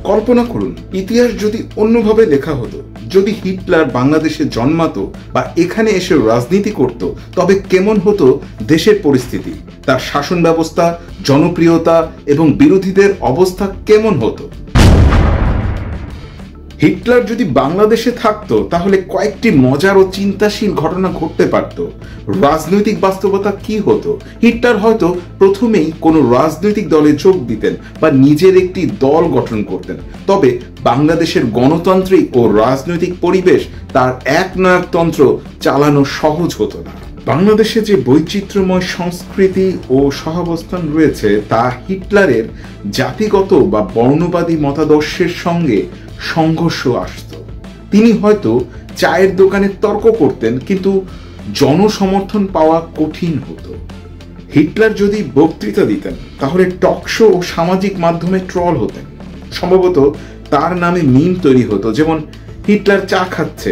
কল্পনা করুন, ইতিহাস যদি অন্যভাবে লেখা হতো। যদি হিটলার বাংলাদেশে জন্মাতো বা এখানে এসে রাজনীতি করত, তবে কেমন হতো দেশের পরিস্থিতি, তার শাসন ব্যবস্থা, জনপ্রিয়তা এবং বিরোধীদের অবস্থা কেমন হতো। হিটলার যদি বাংলাদেশে থাকতো তাহলে কয়েকটি মজার ও চিন্তাশীল ঘটনা ঘটতে পারত। রাজনৈতিক বাস্তবতা কি হতো? হিটলার হয়তো প্রথমেই কোনো রাজনৈতিক দলে যোগ দিতেন বা নিজের একটি দল গঠন করতেন। তবে বাংলাদেশের গণতান্ত্রিক ও রাজনৈতিক পরিবেশ তার একনায়কতন্ত্র চালানো সহজ হতো না। বাংলাদেশে যে বৈচিত্র্যময় সংস্কৃতি ও সহাবস্থান রয়েছে তা হিটলারের জাতিগত বা বর্ণবাদী মতাদর্শের সঙ্গে সংঘর্ষ আসত। তিনি হয়তো চায়ের দোকানে তর্ক করতেন, কিন্তু জনসমর্থন পাওয়া কঠিন হতো। হিটলার যদি বক্তৃতা দিতেন তাহলে টকশো ও সামাজিক মাধ্যমে ট্রল হতেন। সম্ভবত তার নামে মিম তৈরি হতো, যেমন হিটলার চা খাচ্ছে,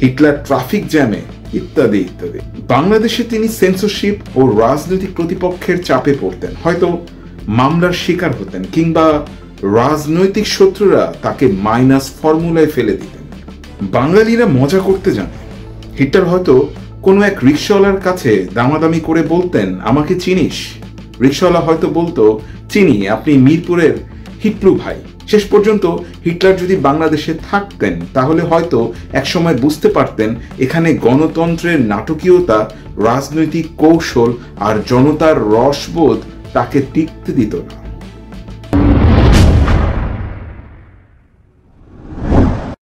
হিটলার ট্রাফিক জ্যামে, ইত্যাদি ইত্যাদি। বাংলাদেশে তিনি সেন্সরশিপ ও রাজনৈতিক প্রতিপক্ষের চাপে পড়তেন, হয়তো মামলার শিকার হতেন, কিংবা রাজনৈতিক শত্রুরা তাকে মাইনাস ফর্মুলায় ফেলে দিতেন। বাঙালিরা মজা করতে জানে। হিটলার হয়তো কোনো এক রিক্সাওয়ালার কাছে দামাদামি করে বলতেন, আমাকে চিনিস? রিক্সাওয়ালা হয়তো বলতো, চিনি, আপনি মিরপুরের হিটলু ভাই। শেষ পর্যন্ত হিটলার যদি বাংলাদেশে থাকতেন তাহলে হয়তো একসময় বুঝতে পারতেন এখানে গণতন্ত্রের নাটকীয়তা, রাজনৈতিক কৌশল আর জনতার রসবোধ তাকে টিকতে দিত না।